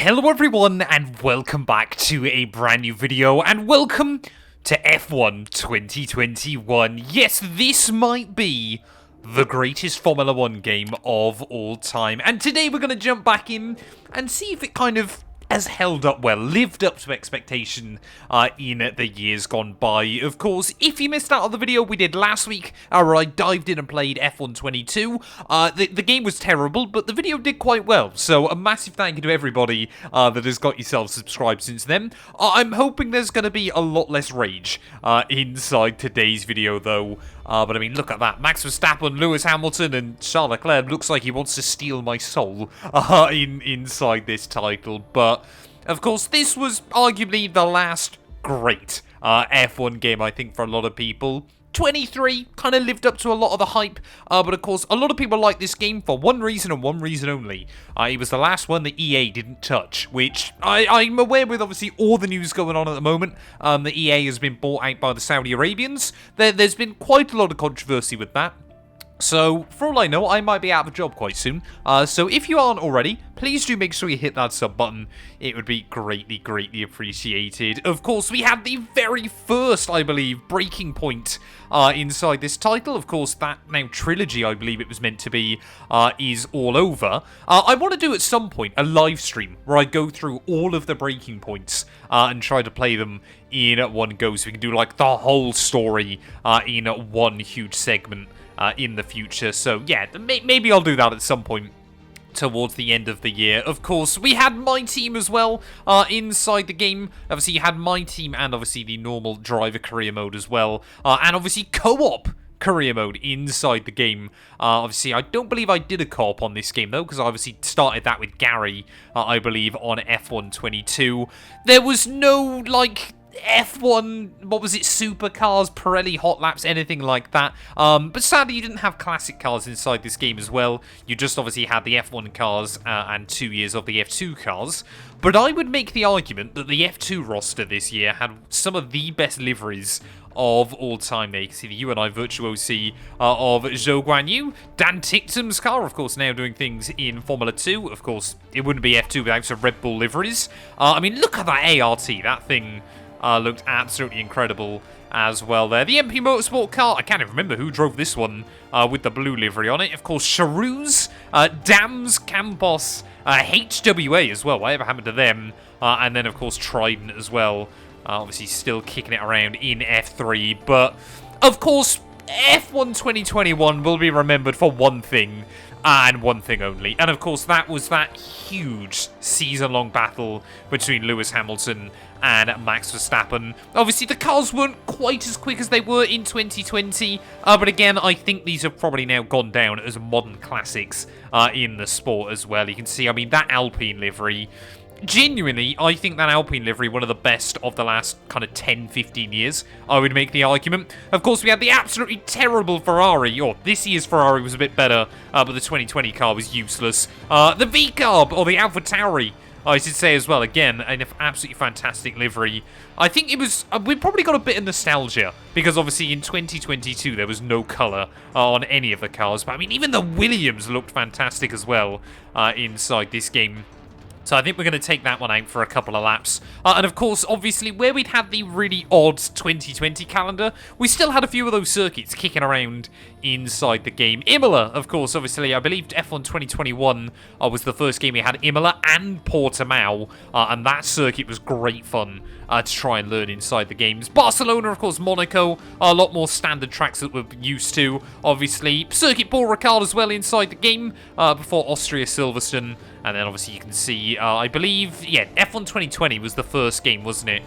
Hello everyone and welcome back to a brand new video and welcome to F1 2021. Yes, this might be the greatest Formula 1 game of all time. And today we're going to jump back in and see if it kind of has held up well, lived up to expectation in the years gone by. Of course, if you missed out on the video we did last week, where I dived in and played F1 22, the game was terrible, but the video did quite well. So a massive thank you to everybody that has got yourself subscribed since then. I'm hoping there's going to be a lot less rage inside today's video, though. But I mean, look at that. Max Verstappen, Lewis Hamilton, and Charles Leclerc looks like he wants to steal my soul inside this title. But, of course, this was arguably the last great F1 game, I think, for a lot of people. 23 kind of lived up to a lot of the hype, but of course, a lot of people like this game for one reason and one reason only. It was the last one that EA didn't touch, which I'm aware with obviously all the news going on at the moment. The EA has been bought out by the Saudi Arabians. There's been quite a lot of controversy with that. So, for all I know, I might be out of a job quite soon. So if you aren't already, please do make sure you hit that sub button. It would be greatly, greatly appreciated. Of course, we had the very first, I believe, breaking point inside this title. Of course, that now trilogy, I believe it was meant to be, is all over. I want to do at some point a live stream where I go through all of the breaking points and try to play them in one go. So we can do like the whole story in one huge segment. In the future, so yeah, maybe I'll do that at some point towards the end of the year. Of course, we had my team as well inside the game. Obviously, you had my team and obviously the normal driver career mode as well, and obviously co-op career mode inside the game. Obviously, I don't believe I did a co-op on this game, though, because I obviously started that with Gary, I believe, on F1 22. There was no, like, F1, what was it, supercars, Pirelli hot laps, anything like that. But sadly, you didn't have classic cars inside this game as well. You just obviously had the F1 cars and 2 years of the F2 cars. But I would make the argument that the F2 roster this year had some of the best liveries of all time. There you can see the UNI virtuosi of Zhou Guanyu. Dan Ticktum's car, of course, now doing things in Formula 2. Of course, it wouldn't be F2 without some Red Bull liveries. I mean, look at that ART. That thing looked absolutely incredible as well there. The MP Motorsport car, I can't even remember who drove this one with the blue livery on it. Of course, Charouz, Dams, Campos, HWA as well. Whatever happened to them? And then, of course, Trident as well. Obviously, still kicking it around in F3. But, of course, F1 2021 will be remembered for one thing. And one thing only. And of course, that was that huge season-long battle between Lewis Hamilton and Max Verstappen. Obviously, the cars weren't quite as quick as they were in 2020. But again, I think these have probably now gone down as modern classics in the sport as well. You can see, I mean, that Alpine livery. Genuinely, I think that Alpine livery, one of the best of the last kind of 10-15 years, I would make the argument. Of course, we had the absolutely terrible Ferrari, or this year's Ferrari was a bit better, but the 2020 car was useless. The V-Carb, or the AlphaTauri, I should say as well, again, an absolutely fantastic livery. I think it was, we probably got a bit of nostalgia, because obviously in 2022 there was no colour on any of the cars, but I mean, even the Williams looked fantastic as well inside this game. So I think we're going to take that one out for a couple of laps. And of course, obviously, where we'd had the really odd 2020 calendar, we still had a few of those circuits kicking around inside the game. Imola, of course, obviously, I believe F1 2021 was the first game we had Imola and Portimao. And that circuit was great fun to try and learn inside the games. Barcelona, of course, Monaco, a lot more standard tracks that we're used to. Obviously, Circuit Paul Ricard as well inside the game before Austria Silverstone. And then obviously you can see, I believe, yeah, F1 2020 was the first game, wasn't it?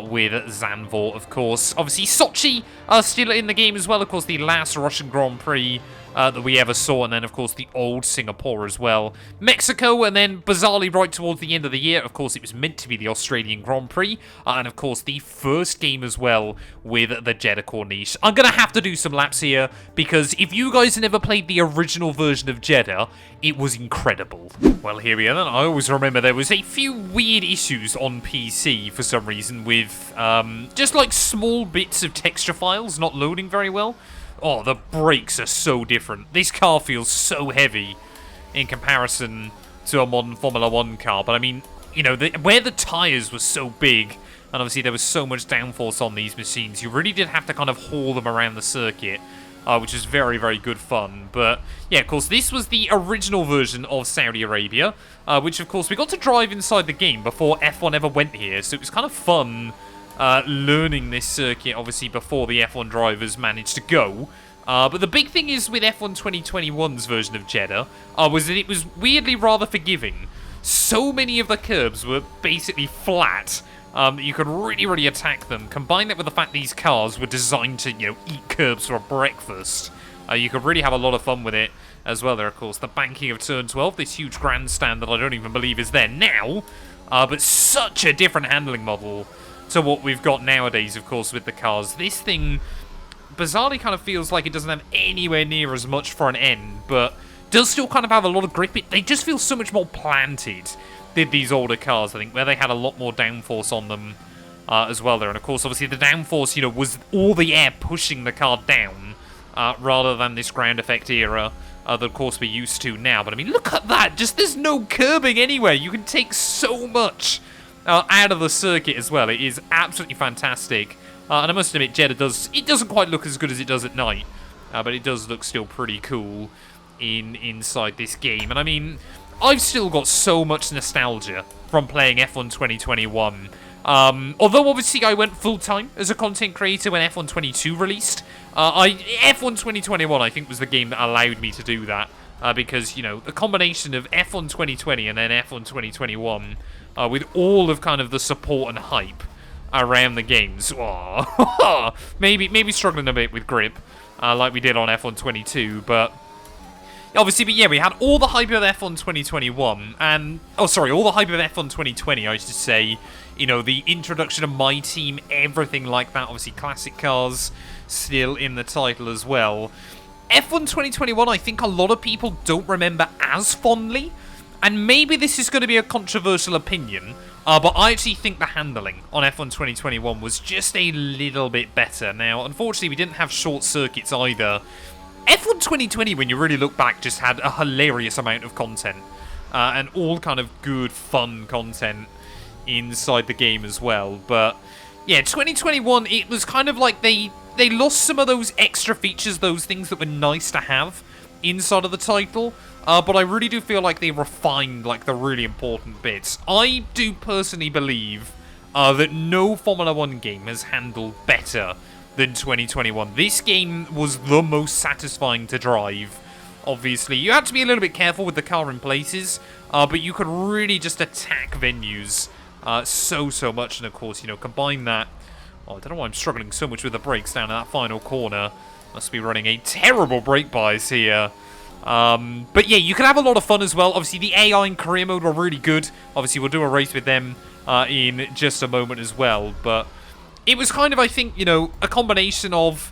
With Zandvoort, of course. Obviously, Sochi still in the game as well. Of course, the last Russian Grand Prix that we ever saw. And then, of course, the old Singapore as well. Mexico, and then bizarrely right towards the end of the year, of course, it was meant to be the Australian Grand Prix. And, of course, the first game as well with the Jeddah Corniche. I'm going to have to do some laps here, because if you guys never played the original version of Jeddah, it was incredible. Well, here we are then. I always remember there was a few weird issues on PC for some reason with just like small bits of texture files not loading very well. Oh, the brakes are so different. This car feels so heavy in comparison to a modern Formula 1 car. But I mean, you know, where the tyres were so big, and obviously there was so much downforce on these machines, you really did have to kind of haul them around the circuit, which is very, very good fun. But, yeah, of course, this was the original version of Saudi Arabia, which, of course, we got to drive inside the game before F1 ever went here, so it was kind of fun learning this circuit, obviously, before the F1 drivers managed to go. But the big thing is with F1 2021's version of Jeddah, was that it was weirdly rather forgiving. So many of the curbs were basically flat, that you could really, really attack them. Combine that with the fact these cars were designed to, you know, eat curbs for breakfast. You could really have a lot of fun with it as well. There, of course, the banking of Turn 12, this huge grandstand that I don't even believe is there now. But such a different handling model to what we've got nowadays, of course, with the cars. This thing bizarrely kind of feels like it doesn't have anywhere near as much front end, but does still kind of have a lot of grip. They just feel so much more planted than these older cars, I think, where they had a lot more downforce on them as well there. And of course, obviously, the downforce, you know, was all the air pushing the car down rather than this ground effect era that, of course, we're used to now. But I mean, look at that. Just there's no curbing anywhere. You can take so much out of the circuit as well. It is absolutely fantastic. And I must admit, Jeddah doesn't quite look as good as it does at night, but it does look still pretty cool inside this game. And I mean, I've still got so much nostalgia from playing F1 2021. Although obviously I went full-time as a content creator when F1 22 released, F1 2021 I think was the game that allowed me to do that. Because, you know, the combination of F1 2020 and then F1 2021, with all of kind of the support and hype around the games. Maybe struggling a bit with grip, like we did on F1 22, but obviously, but yeah, we had all the hype of F1 2021, and all the hype of F1 2020, I should say. You know, the introduction of my team, everything like that. Obviously, classic cars still in the title as well. F1 2021, I think a lot of people don't remember as fondly, and maybe this is going to be a controversial opinion. But I actually think the handling on F1 2021 was just a little bit better. Now, unfortunately, we didn't have short circuits either. F1 2020, when you really look back, just had a hilarious amount of content. And all kind of good, fun content inside the game as well. But, yeah, 2021, it was kind of like they lost some of those extra features, those things that were nice to have inside of the title. But I really do feel like they refined, like, the really important bits. I do personally believe that no Formula 1 game has handled better than 2021. This game was the most satisfying to drive, obviously. You had to be a little bit careful with the car in places, but you could really just attack venues so much. And, of course, you know, combine that... Oh, I don't know why I'm struggling so much with the brakes down at that final corner. Must be running a terrible brake bias here. But yeah, you can have a lot of fun as well. Obviously, the AI in career mode were really good. Obviously, we'll do a race with them in just a moment as well. But it was kind of, I think, you know, a combination of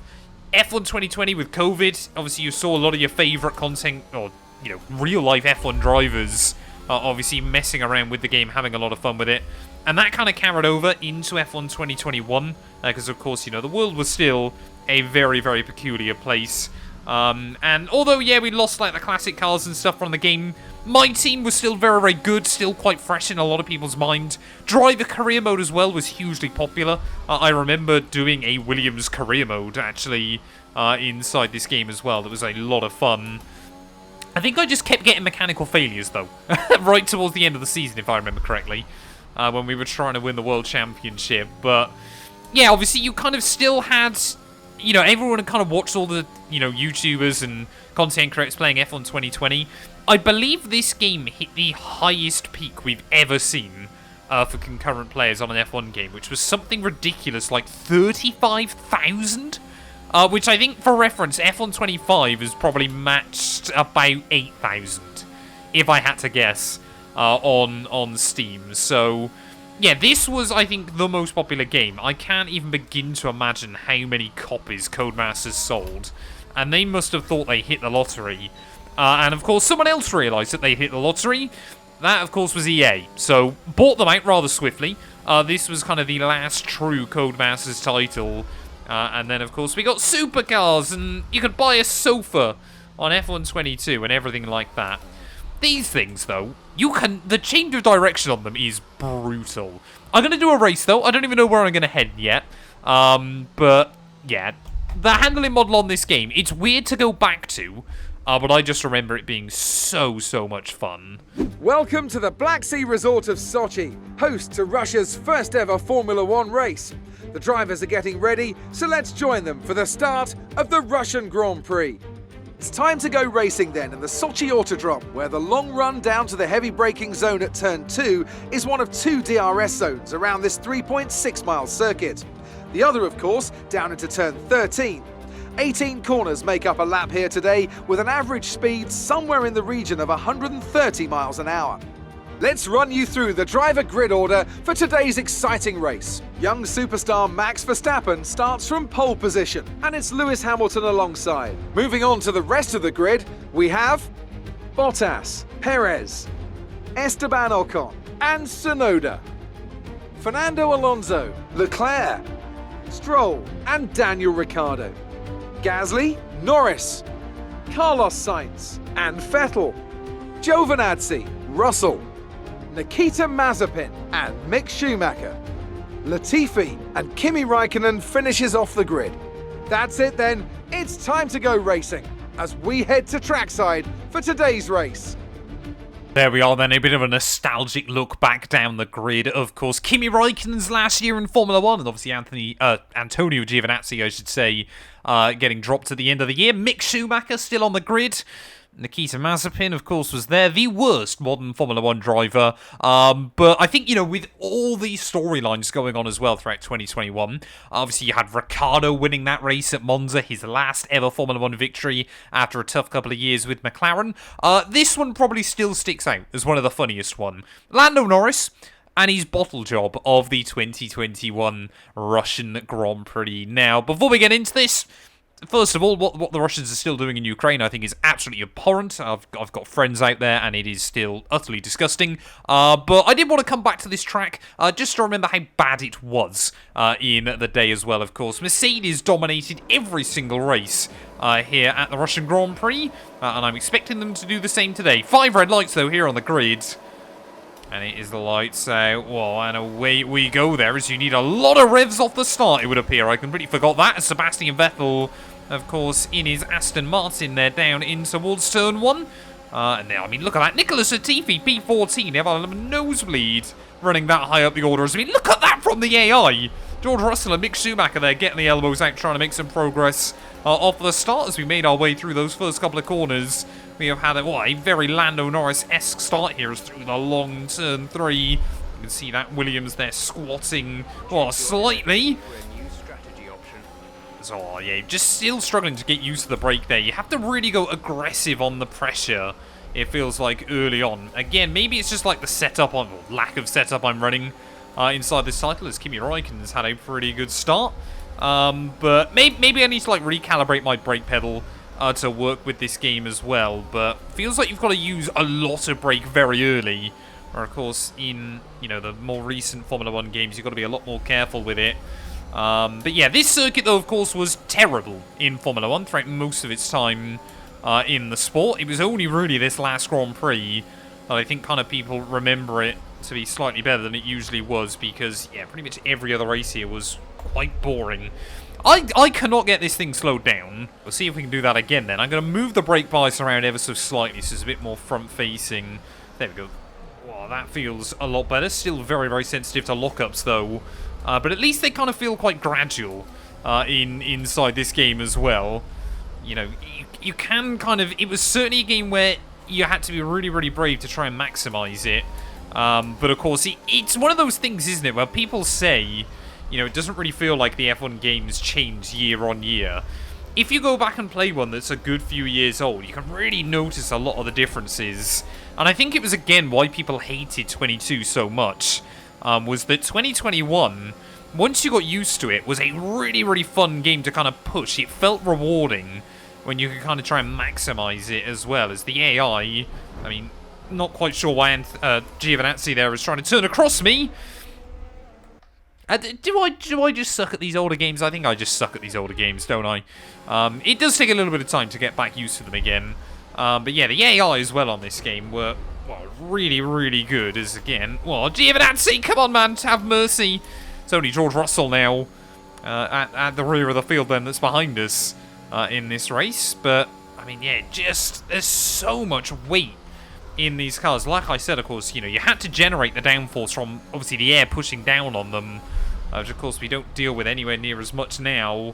F1 2020 with COVID. Obviously, you saw a lot of your favourite content, or, you know, real-life F1 drivers obviously messing around with the game, having a lot of fun with it. And that kind of carried over into F1 2021. Because, of course, you know, the world was still a very, very peculiar place. And although, yeah, we lost, like, the classic cars and stuff from the game, my team was still very, very good, still quite fresh in a lot of people's mind. Driver career mode as well was hugely popular. I remember doing a Williams career mode, actually, inside this game as well. That was a lot of fun. I think I just kept getting mechanical failures, though, right towards the end of the season, if I remember correctly, when we were trying to win the World Championship. But, yeah, obviously, you kind of still had... You know, everyone kind of watched all the, you know, YouTubers and content creators playing F1 2020. I believe this game hit the highest peak we've ever seen for concurrent players on an F1 game, which was something ridiculous, like 35,000? Which I think, for reference, F1 25 has probably matched about 8,000, if I had to guess, on Steam. So... yeah, this was, I think, the most popular game. I can't even begin to imagine how many copies Codemasters sold. And they must have thought they hit the lottery. And, of course, someone else realised that they hit the lottery. That, of course, was EA. So, bought them out rather swiftly. This was kind of the last true Codemasters title. And then, of course, we got supercars. And you could buy a sofa on F1 22 and everything like that. These things, though, the change of direction on them is brutal. I'm going to do a race, though. I don't even know where I'm going to head yet. But, yeah, the handling model on this game, it's weird to go back to, but I just remember it being so much fun. Welcome to the Black Sea resort of Sochi, host to Russia's first ever Formula One race. The drivers are getting ready, so let's join them for the start of the Russian Grand Prix. It's time to go racing then in the Sochi Autodrome, where the long run down to the heavy braking zone at turn 2 is one of 2 DRS zones around this 3.6 mile circuit. The other, of course, down into turn 13. 18 corners make up a lap here today, with an average speed somewhere in the region of 130 miles an hour. Let's run you through the driver grid order for today's exciting race. Young superstar Max Verstappen starts from pole position, and it's Lewis Hamilton alongside. Moving on to the rest of the grid, we have Bottas, Perez, Esteban Ocon, and Tsunoda. Fernando Alonso, Leclerc, Stroll, and Daniel Ricciardo. Gasly, Norris, Carlos Sainz, and Vettel. Giovinazzi, Russell, Nikita Mazepin, and Mick Schumacher. Latifi and Kimi Raikkonen finishes off the grid. That's it then, it's time to go racing, as we head to trackside for today's race. There we are then, a bit of a nostalgic look back down the grid. Of course, Kimi Raikkonen's last year in Formula 1, and obviously Antonio Giovinazzi, I should say, getting dropped at the end of the year. Mick Schumacher still on the grid. Nikita Mazepin, of course, was there, the worst modern Formula 1 driver. But I think, with all these storylines going on as well throughout 2021, obviously you had Ricciardo winning that race at Monza, his last ever Formula 1 victory after a tough couple of years with McLaren. This one probably still sticks out as one of the funniest one. Lando Norris and his bottle job of the 2021 Russian Grand Prix. Now, before we get into this, first of all, what the Russians are still doing in Ukraine, I think, is absolutely abhorrent. I've got friends out there, and it is still utterly disgusting. But I did want to come back to this track, just to remember how bad it was in the day as well, of course. Mercedes dominated every single race here at the Russian Grand Prix, and I'm expecting them to do the same today. 5 red lights, though, here on the grid. And it is the lights out. Well, and away we go there, as you need a lot of revs off the start, it would appear. I completely forgot that. Sebastian Vettel, of course, in his Aston Martin there, down in towards turn 1. And now, I mean, look at that. Nicholas Latifi, P14. They have a nosebleed running that high up the orders. I mean, look at that from the AI. George Russell and Mick Schumacher there getting the elbows out, trying to make some progress off the start as we made our way through those first couple of corners. We have had a very Lando Norris-esque start here as through the long turn 3. You can see that Williams there squatting, slightly. So, yeah, just still struggling to get used to the brake there. You have to really go aggressive on the pressure, it feels like, early on. Again, maybe it's just like the setup, or lack of setup I'm running inside this title, as Kimi Raikkonen's had a pretty good start. But maybe I need to recalibrate my brake pedal to work with this game as well, but feels like you've got to use a lot of brake very early, or of course in the more recent Formula 1 games you've got to be a lot more careful with it. But yeah, this circuit though of course was terrible in Formula 1 throughout most of its time in the sport. It was only really this last Grand Prix that I think kind of people remember it to be slightly better than it usually was, because yeah, pretty much every other race here was quite boring. I cannot get this thing slowed down. We'll see if we can do that again then. I'm going to move the brake bias around ever so slightly so it's a bit more front-facing. There we go. Wow, that feels a lot better. Still very sensitive to lockups though. But at least they kind of feel quite gradual inside this game as well. You can kind of... It was certainly a game where you had to be really brave to try and maximize it. But of course, it's one of those things, isn't it, where people say... it doesn't really feel like the F1 games change year on year. If you go back and play one that's a good few years old, you can really notice a lot of the differences. And I think it was, again, why people hated 22 so much, was that 2021, once you got used to it, was a really fun game to kind of push. It felt rewarding when you could kind of try and maximize it as well as the AI. I mean, not quite sure why Giovinazzi there is trying to turn across me. Do I just suck at these older games? I think I just suck at these older games, don't I? It does take a little bit of time to get back used to them again. But yeah, the AI as well on this game were, well, really, really good. As again, well, Giovinazzi, come on, man, have mercy. It's only George Russell now at the rear of the field then that's behind us in this race. But, I mean, yeah, just, there's so much weight in these cars. Like I said, of course, you know, you had to generate the downforce from, obviously, the air pushing down on them. Which, of course, we don't deal with anywhere near as much now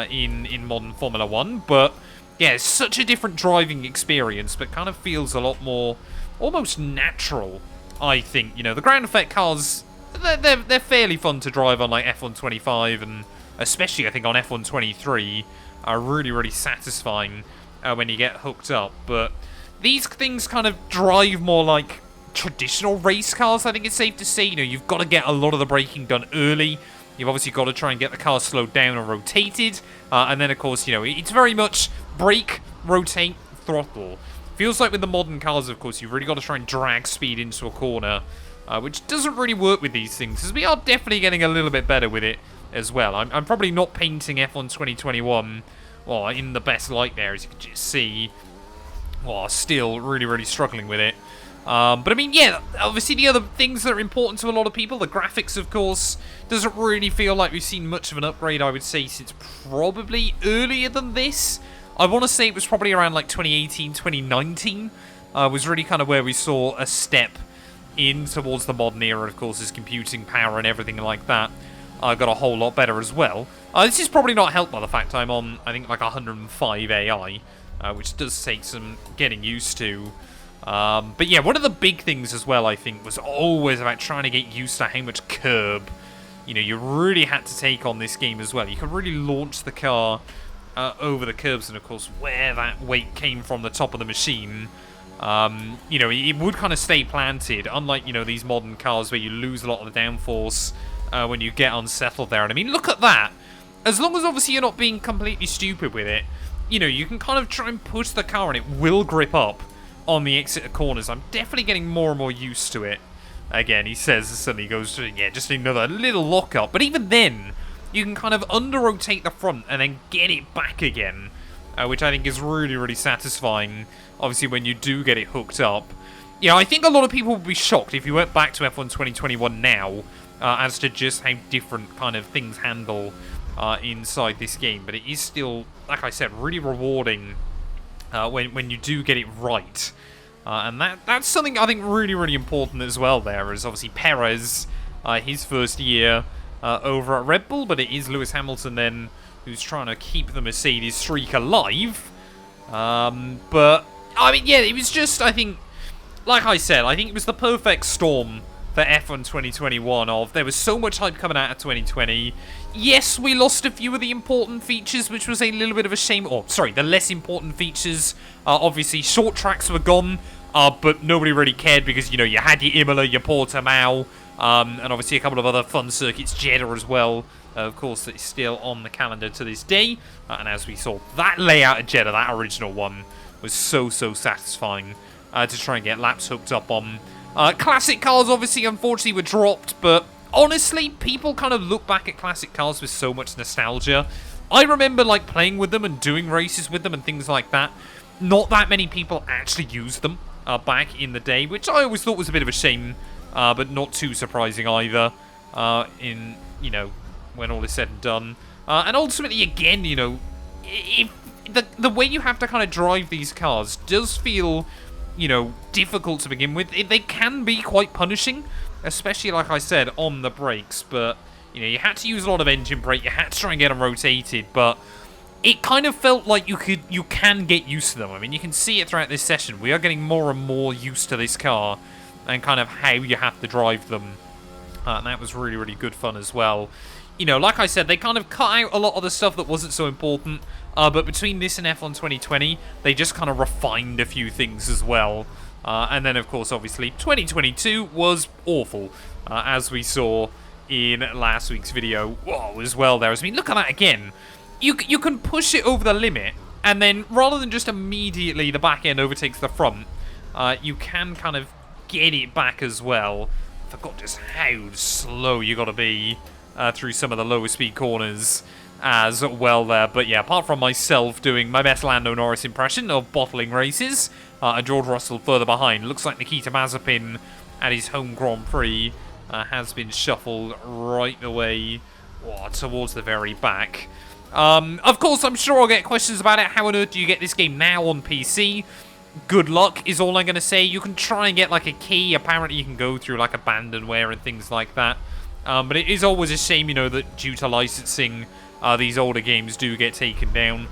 in modern Formula 1. But, yeah, it's such a different driving experience, but kind of feels a lot more almost natural, I think. You know, the ground effect cars, they're fairly fun to drive on, like, F125, and especially, I think, on F123, are really, really satisfying when you get hooked up. But these things kind of drive more like traditional race cars, I think it's safe to say. You know, you've got to get a lot of the braking done early. You've obviously got to try and get the car slowed down and rotated. And then, of course, you know, it's very much brake, rotate, throttle. Feels like with the modern cars, of course, you've really got to try and drag speed into a corner, which doesn't really work with these things, because we are definitely getting a little bit better with it as well. I'm probably not painting F1 2021, well, in the best light there, as you can just see. Well, still really, really struggling with it. But I mean, yeah, obviously the other things that are important to a lot of people, the graphics, of course, doesn't really feel like we've seen much of an upgrade, I would say, since probably earlier than this. I want to say it was probably around like 2018, 2019, was really kind of where we saw a step in towards the modern era, of course, as computing power and everything like that got a whole lot better as well. This is probably not helped by the fact I'm on, I think, like 105 AI, which does take some getting used to. But yeah, one of the big things as well, I think, was always about trying to get used to how much curb, you know, you really had to take on this game as well. You could really launch the car over the curbs, and of course, where that weight came from the top of the machine, you know, it would kind of stay planted, unlike, you know, these modern cars where you lose a lot of the downforce when you get unsettled there. And I mean, look at that. As long as obviously you're not being completely stupid with it, you know, you can kind of try and push the car and it will grip up on the exit of corners. I'm definitely getting more and more used to it. Again, he says, suddenly goes to, yeah, just another little lockup. But even then, you can kind of under-rotate the front and then get it back again, which I think is really, really satisfying, obviously, when you do get it hooked up. Yeah, I think a lot of people would be shocked if you went back to F1 2021 now, as to just how different kind of things handle inside this game. But it is still, like I said, really rewarding when you do get it right. And that's something I think really, really important as well there, is obviously Perez, his first year over at Red Bull, but it is Lewis Hamilton then who's trying to keep the Mercedes streak alive. But, I mean, yeah, it was just, I think, like I said, I think it was the perfect storm for F1 2021 of there was so much hype coming out of 2020. Yes, we lost a few of the important features, which was a little bit of a shame. Or, sorry, the less important features. Obviously, short tracks were gone, but nobody really cared because, you know, you had your Imola, your Portimao, and obviously a couple of other fun circuits, Jeddah as well. Of course, it's still on the calendar to this day. And as we saw, that layout of Jeddah, that original one, was so, so satisfying to try and get laps hooked up on. Classic cars, obviously, unfortunately, were dropped, but honestly, people kind of look back at classic cars with so much nostalgia. I remember, like, playing with them and doing races with them and things like that. Not that many people actually used them back in the day, which I always thought was a bit of a shame, but not too surprising either, in, you know, when all is said and done. And ultimately, again, you know, if the way you have to kind of drive these cars does feel, you know, difficult to begin with. They can be quite punishing, especially, like I said, on the brakes. But, you know, you had to use a lot of engine brake. You had to try and get them rotated. But it kind of felt like you can get used to them. I mean, you can see it throughout this session. We are getting more and more used to this car and kind of how you have to drive them. And that was really, really good fun as well. You know, like I said, they kind of cut out a lot of the stuff that wasn't so important. But between this and F1 2020, they just kind of refined a few things as well. And then, of course, obviously, 2022 was awful, as we saw in last week's video. Whoa, as well there. I mean, look at that again. You can push it over the limit, and then rather than just immediately the back end overtakes the front, you can kind of get it back as well. I forgot just how slow you got to be through some of the lower speed corners. as well there. But yeah, apart from myself doing my best Lando Norris impression of bottling races, and George Russell further behind, looks like Nikita Mazepin at his home Grand Prix has been shuffled right away towards the very back. Of course, I'm sure I'll get questions about it. How on earth do you get this game now on PC? Good luck is all I'm going to say. You can try and get like a key. Apparently you can go through like abandonware and things like that. But it is always a shame, you know, that due to licensing, these older games do get taken down.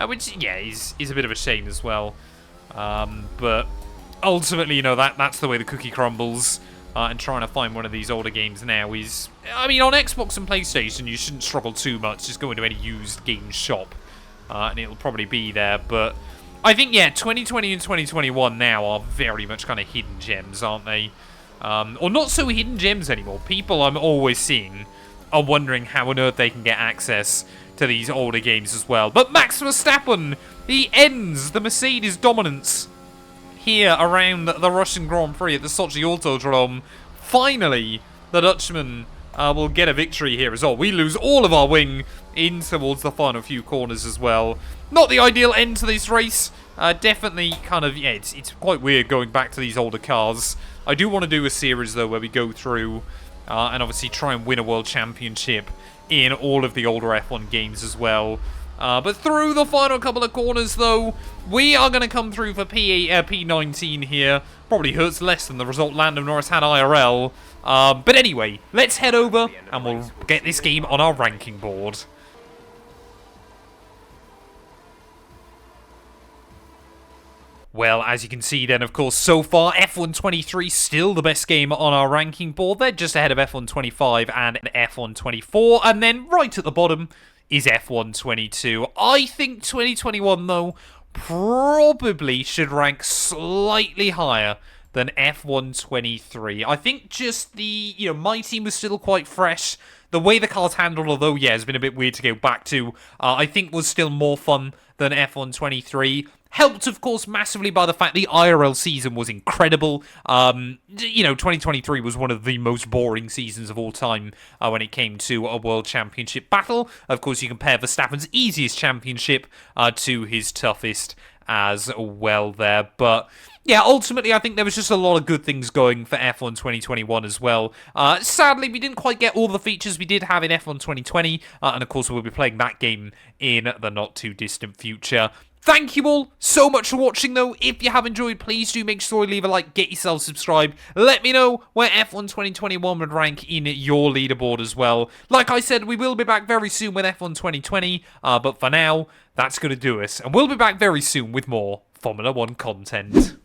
Which, yeah, is a bit of a shame as well. But ultimately, you know, that's the way the cookie crumbles. And trying to find one of these older games now is... I mean, on Xbox and PlayStation, you shouldn't struggle too much. Just go into any used game shop. And it'll probably be there, but... I think, yeah, 2020 and 2021 now are very much kind of hidden gems, aren't they? Or not so hidden gems anymore. People I'm always seeing are wondering how on earth they can get access to these older games as well. But Max Verstappen, he ends the Mercedes dominance here around the Russian Grand Prix at the Sochi Autodrome. Finally, the Dutchman will get a victory here as well. We lose all of our wing in towards the final few corners as well. Not the ideal end to this race. Definitely kind of, yeah, it's quite weird going back to these older cars. I do want to do a series, though, where we go through and obviously try and win a world championship in all of the older F1 games as well. But through the final couple of corners, though, we are going to come through for P19 here. Probably hurts less than the result Lando Norris had IRL. But anyway, let's head over and we'll get this game on our ranking board. Well, as you can see then, of course, so far, F1 23 still the best game on our ranking board. They're just ahead of F1 25 and F1 24. And then right at the bottom is F1 22. I think 2021, though, probably should rank slightly higher than F1 23. I think just the, you know, my team was still quite fresh. The way the car's handled, although, yeah, has been a bit weird to go back to, I think was still more fun than F1 23. Helped, of course, massively by the fact the IRL season was incredible. You know, 2023 was one of the most boring seasons of all time when it came to a World Championship battle. Of course, you compare Verstappen's easiest championship to his toughest as well there. But yeah, ultimately, I think there was just a lot of good things going for F1 2021 as well. Sadly, we didn't quite get all the features we did have in F1 2020. And of course, we'll be playing that game in the not-too-distant future. Thank you all so much for watching, though. If you have enjoyed, please do make sure you leave a like, get yourself subscribed. Let me know where F1 2021 would rank in your leaderboard as well. Like I said, we will be back very soon with F1 2020, but for now, that's going to do us. And we'll be back very soon with more Formula 1 content.